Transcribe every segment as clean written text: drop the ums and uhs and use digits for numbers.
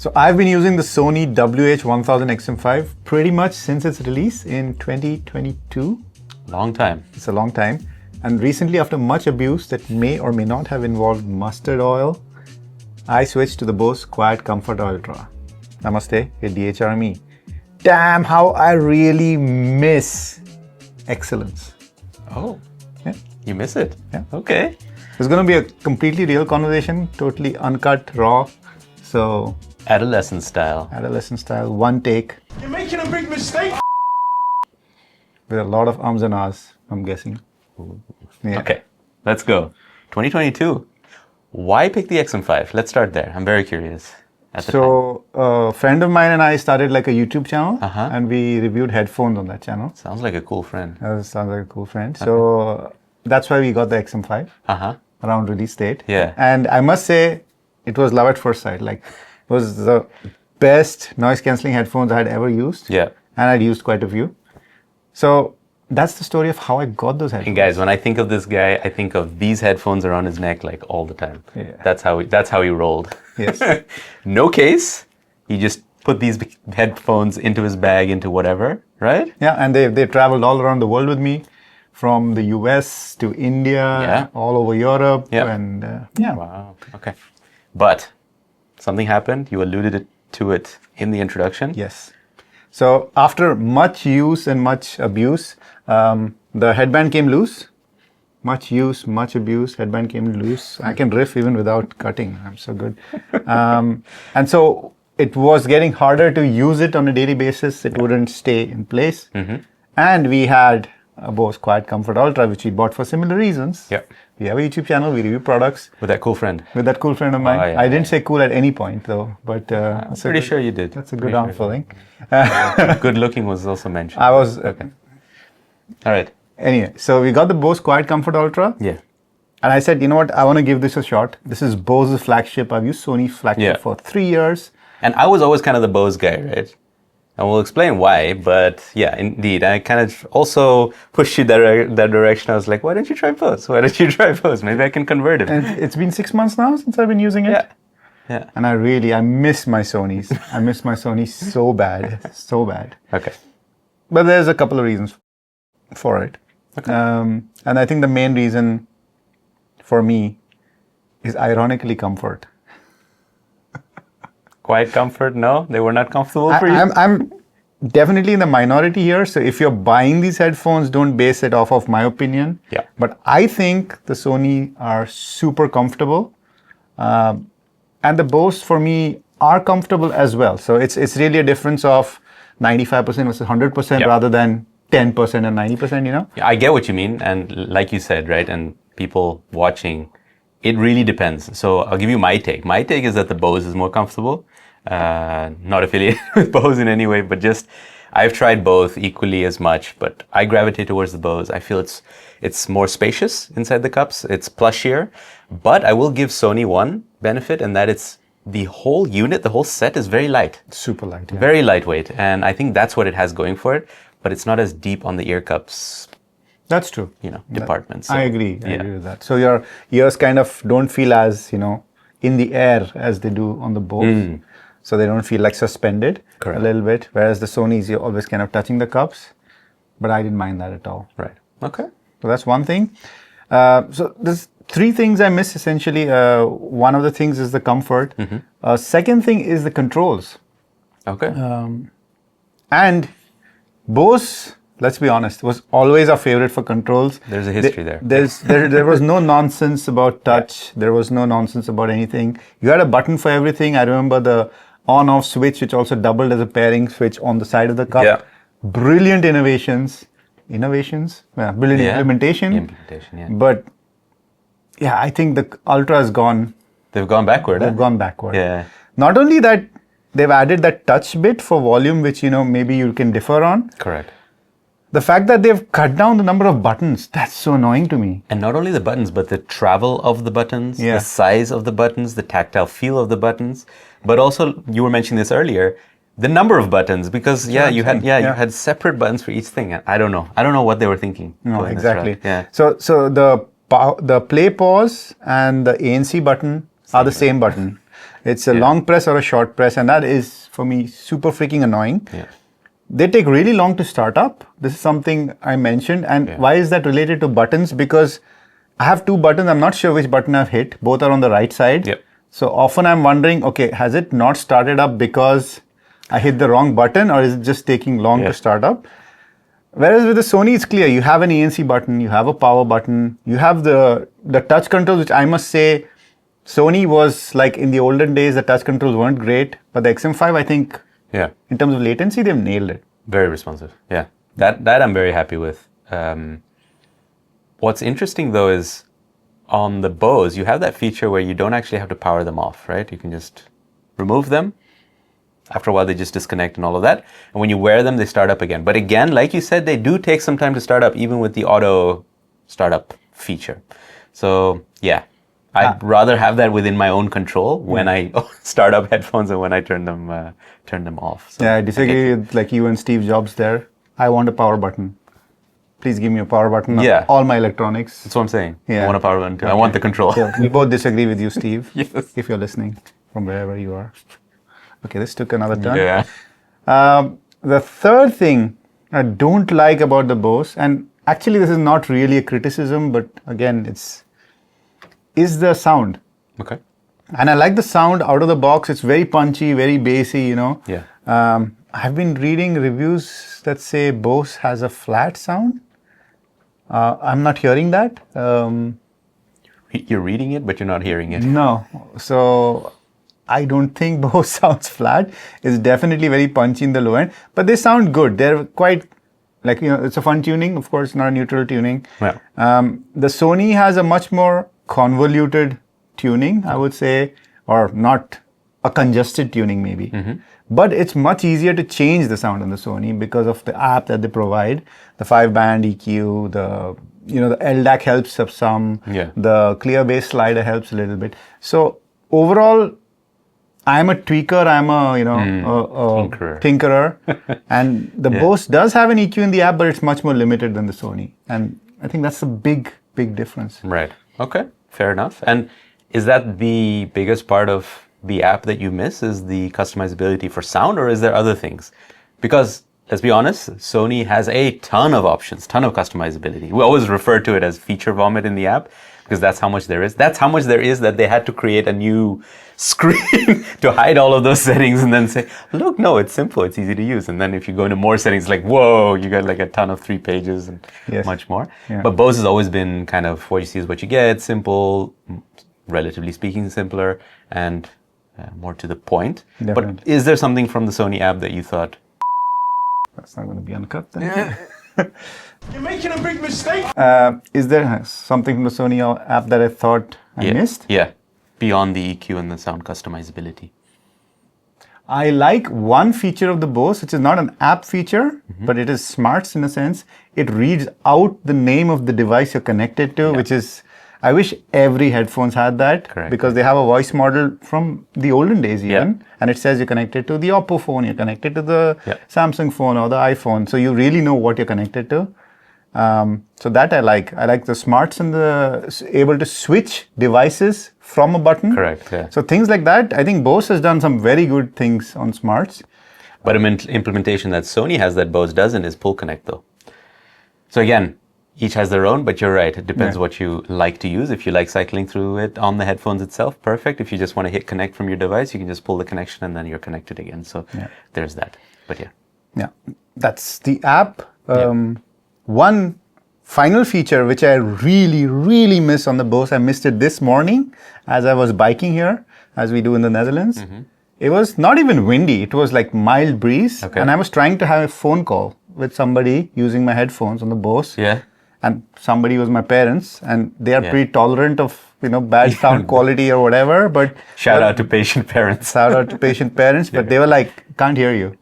So I've been using the Sony WH1000XM5 pretty much since its release in 2022. Long time. It's a long time. And recently, after much abuse that may or may not have involved mustard oil, I switched to the Bose Quiet Comfort Ultra. Namaste, with DHRME. Damn, how I really miss excellence. Oh, Yeah. you miss it? Yeah. Okay. It's going to be a completely real conversation, totally uncut, raw. So, Adolescent style. adolescent style, one take. You're making a big mistake. With a lot of ums and ahs, I'm guessing. Yeah. Okay, let's go. 2022. Why pick the XM5? Let's start there. I'm very curious. At the time. So, a friend of mine and I started like a YouTube channel, Uh-huh. and we reviewed headphones on that channel. Sounds like a cool friend. That sounds like a cool friend. So, that's why we got the XM5 Uh-huh. around release date. Yeah. And I must say, it was love at first sight. Like, it was the best noise cancelling headphones I had ever used. Yeah. And I'd used quite a few. So, that's the story of how I got those headphones. And guys, when I think of this guy, I think of these headphones around his neck like all the time. Yeah. That's how he rolled. Yes. No case. He just put these headphones into his bag, into whatever, right? Yeah, and they traveled all around the world with me, from the US to India, Yeah. all over Europe, Yeah. and yeah. Wow. Okay. But something happened. You alluded to it in the introduction. Yes. So after much use and much abuse, the headband came loose. Much use, much abuse, headband came loose. I can riff even without cutting. I'm so good. And so it was getting harder to use it on a daily basis. It wouldn't stay in place. And we had a Bose Quiet Comfort Ultra, which we bought for similar reasons. Yeah. We have a YouTube channel, we review products With that cool friend. with that cool friend of mine. yeah, I didn't say cool at any point though, but I'm that's pretty good, sure you did. That's a Pretty good arm sure. filling. Good looking was also mentioned. I was, Okay. All right. anyway, so we got the Bose Quiet Comfort Ultra. Yeah. And I said, you know what, I want to give this a shot. This is Bose's flagship. I've used Sony flagship Yeah. for 3 years. And I was always kind of the Bose guy, right? And we'll explain why. But yeah, indeed, I kind of also pushed you that direction. I was like, why don't you try Bose? Why don't you try Bose? Maybe I can convert him. And it's been 6 months now since I've been using it. Yeah. Yeah. And I miss my Sonys. I miss my Sonys so bad, so bad. Okay. But there's a couple of reasons for it. Okay. And I think the main reason for me is ironically comfort. Quiet comfort? No, they were not comfortable for you. I'm definitely in the minority here. So if you're buying these headphones, don't base it off of my opinion. Yeah. But I think the Sony are super comfortable. And the Bose for me are comfortable as well. So it's really a difference of 95% versus 100% Yeah. rather than 10% and 90%, you know? Yeah, I get what you mean. And like you said, right, and people watching, it really depends. So I'll give you my take. My take is that the Bose is more comfortable. Not affiliated with Bose in any way, but just I've tried both equally as much, but I gravitate towards the Bose. I feel it's more spacious inside the cups. It's plushier, but I will give Sony one benefit, and that it's the whole unit, the whole set is very light. Super light. Yeah. Very lightweight, and I think that's what it has going for it, but it's not as deep on the ear cups, That's true. department. So, I agree. I yeah. agree with that. So your ears kind of don't feel as, in the air as they do on the Bose. So they don't feel like suspended Correct. a little bit. Whereas the Sonys, you're always kind of touching the cups. But I didn't mind that at all. Right. Okay. So that's one thing. So there's 3 things I miss essentially. One of the things is the comfort. Second thing is the controls. Okay. And Bose, let's be honest, was always our favorite for controls. There's a history there. There was no nonsense about touch. There was no nonsense about anything. You had a button for everything. I remember the on-off switch, which also doubled as a pairing switch on the side of the cup. Yeah. Brilliant innovations. Yeah, brilliant Yeah. implementation. Implementation, yeah. But yeah, I think the Ultra has gone They've gone backward. They've gone backward. Yeah. Not only that, they've added that touch bit for volume, which maybe you can differ on. Correct. The fact that they've cut down the number of buttons, that's so annoying to me. And not only the buttons, but the travel of the buttons, Yeah. the size of the buttons, the tactile feel of the buttons, but also, you were mentioning this earlier, the number of buttons, because you had separate buttons for each thing. I don't know what they were thinking. No, going this exactly. route. Yeah. So the play pause and the ANC button are the same button. It's a long press or a short press, and that is, for me, super freaking annoying. Yeah. They take really long to start up. This is something I mentioned. And why is that related to buttons? Because I have two buttons. I'm not sure which button I've hit. Both are on the right side. Yep. So often I'm wondering, okay, has it not started up because I hit the wrong button, or is it just taking long to start up? Whereas with the Sony, it's clear. You have an ANC button, you have a power button, you have the touch controls, which I must say, Sony was like in the olden days, the touch controls weren't great. But the XM5, I think, in terms of latency, they've nailed it. Very responsive. Yeah. That I'm very happy with. What's interesting though is on the Bose, you have that feature where you don't actually have to power them off, right? You can just remove them. After a while, they just disconnect and all of that. And when you wear them, they start up again. But again, like you said, they do take some time to start up, even with the auto startup feature. So yeah, I'd rather have that within my own control when I start up headphones and when I turn them off. So I disagree with like you and Steve Jobs there. I want a power button. Please give me a power button on all my electronics. That's what I'm saying. I want a power button too. I want the control. We both disagree with you, Steve. Yes. If you're listening from wherever you are. Okay, this took another turn. Yeah. The third thing I don't like about the Bose, and actually this is not really a criticism, but again, is the sound. Okay. And I like the sound out of the box. It's very punchy, very bassy, you know. Yeah. I've been reading reviews that say Bose has a flat sound. I'm not hearing that. You're reading it, but you're not hearing it. No. So I don't think Bose sounds flat. It's definitely very punchy in the low end, but they sound good. They're quite, like, you know, it's a fun tuning, of course, not a neutral tuning. Yeah. The Sony has a much more convoluted tuning, I would say, or not a congested tuning maybe. But it's much easier to change the sound on the Sony because of the app that they provide. The 5-band EQ, the LDAC helps some. The clear bass slider helps a little bit. So overall, I'm a tweaker, I'm a tinkerer. And the Bose does have an EQ in the app, but it's much more limited than the Sony. And I think that's a big, big difference. Right. Okay. Fair enough. And is that the biggest part of the app that you miss, is the customizability for sound, or is there other things? Because let's be honest, Sony has a ton of options, ton of customizability. We always refer to it as feature vomit in the app, because that's how much there is. That's how much there is that they had to create a new screen to hide all of those settings and then say, look, no, it's simple, it's easy to use. And then if you go into more settings, like, whoa, you got like a ton of 3 pages and much more. Yeah. But Bose has always been kind of what you see is what you get, simple, relatively speaking, simpler, and more to the point. Definitely. But is there something from the Sony app that you thought, that's not going to be uncut then? You're making a big mistake. Is there something from the Sony app that I thought I missed? Yeah, beyond the EQ and the sound customizability. I like one feature of the Bose, which is not an app feature, but it is smarts in a sense. It reads out the name of the device you're connected to, which is, I wish every headphones had that. Correct. Because they have a voice model from the olden days even, and it says you're connected to the Oppo phone, you're connected to the Samsung phone or the iPhone, so you really know what you're connected to. So that I like. I like the smarts and the able to switch devices from a button. Correct. Yeah. So things like that, I think Bose has done some very good things on smarts. But an implementation that Sony has that Bose doesn't is pull connect though. So again, each has their own, but you're right. It depends what you like to use. If you like cycling through it on the headphones itself, perfect. If you just want to hit connect from your device, you can just pull the connection and then you're connected again. So there's that. But yeah, that's the app. One final feature which I really, really miss on the Bose, I missed it this morning as I was biking here, as we do in the Netherlands. It was not even windy. It was like mild breeze. And I was trying to have a phone call with somebody using my headphones on the Bose. And somebody was my parents, and they are pretty tolerant of, bad sound quality or whatever. But shout out to patient parents. Shout out to patient parents. But they were like, can't hear you.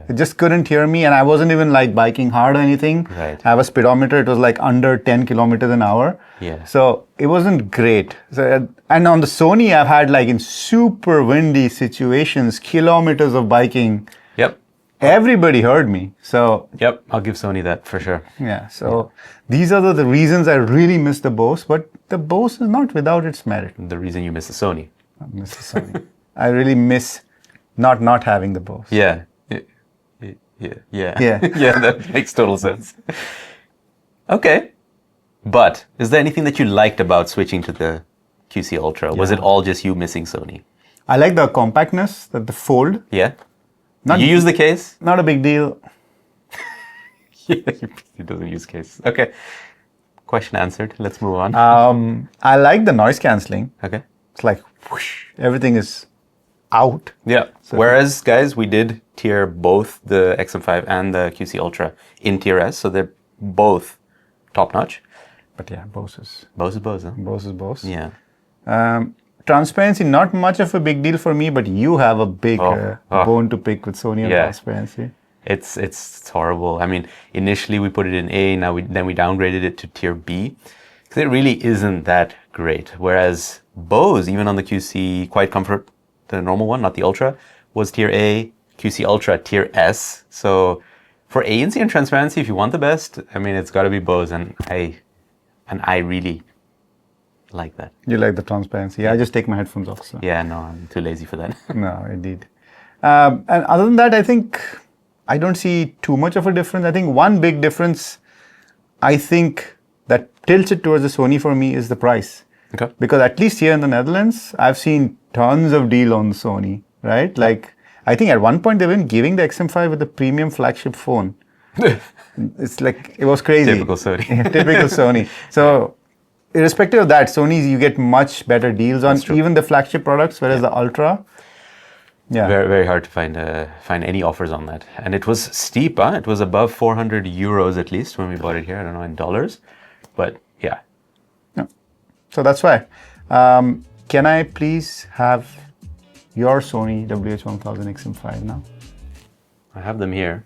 It just couldn't hear me, and I wasn't even like biking hard or anything. I have a speedometer. It was like under 10 kilometers an hour. So it wasn't great. So, and on the Sony, I've had like in super windy situations, kilometers of biking. Everybody heard me. So I'll give Sony that for sure. So these are the reasons I really miss the Bose, but the Bose is not without its merit. The reason you miss the Sony. I miss the Sony. I really miss not having the Bose. Yeah. Yeah. Yeah. Yeah, that makes total sense. Okay. But is there anything that you liked about switching to the QC Ultra? Was it all just you missing Sony? I like the compactness, the fold. Yeah. Not- you use the case? Not a big deal. Yeah, he doesn't use case. Okay. Question answered. Let's move on. I like the noise cancelling. Okay. It's like whoosh, everything is out. Yeah. Whereas, guys, we did tier both the XM5 and the QC Ultra in tier S, so they're both top notch. But yeah, Bose is Bose, huh? Bose. Is Bose. Yeah. Transparency, not much of a big deal for me, but you have a big bone to pick with Sony on Yeah. transparency. It's horrible. I mean, initially we put it in A, then we downgraded it to tier B, because it really isn't that great. Whereas Bose, even on the QC Quiet Comfort, the normal one, not the Ultra, was tier A, QC Ultra tier S. So for ANC and transparency, if you want the best, I mean, it's got to be Bose, and I really like that. You like the transparency. Yeah, I just take my headphones off. So. Yeah, no, I'm too lazy for that. No, indeed. And other than that, I think I don't see too much of a difference. I think one big difference, I think, that tilts it towards the Sony for me is the price. Okay. Because at least here in the Netherlands, I've seen tons of deal on Sony, right? Like, I think at one point they were giving the XM5 with a premium flagship phone. It's like, it was crazy. Typical Sony. Typical Sony. So, irrespective of that, Sony's, you get much better deals on even the flagship products, whereas the Ultra, yeah. Very, very hard to find any offers on that. And it was steep, huh? It was above 400 euros at least when we bought it here. I don't know in dollars, but yeah. So that's why. Can I please have your Sony WH1000XM5 now? I have them here.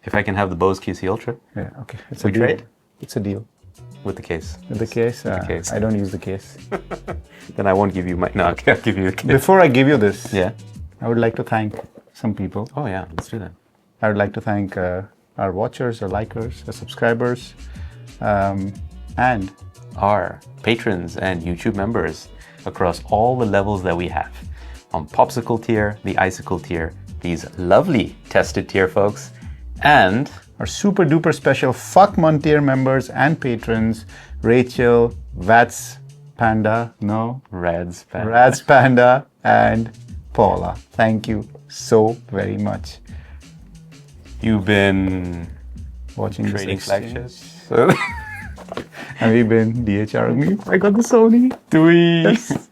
If I can have the Bose QC Ultra Yeah, okay. It's We a deal. trade? It's a deal. with the case. With the case? the case. I don't use the case. Then I won't give you my... No, okay, I'll give you the case. Before I give you this, Yeah. I would like to thank some people. Oh yeah, let's do that. I would like to thank our watchers, our likers, our subscribers, and Our patrons and YouTube members across all the levels that we have. On Popsicle tier, the Icicle tier, these lovely tested tier folks, and our super duper special Fuck Montier members and patrons, Rachel, Vats Panda, no, Rads. Rads Panda, and Paula. Thank you so very much. You've been Watching trading this exchange. flagships. And we've been DHRME. I got the Sony. Tweets.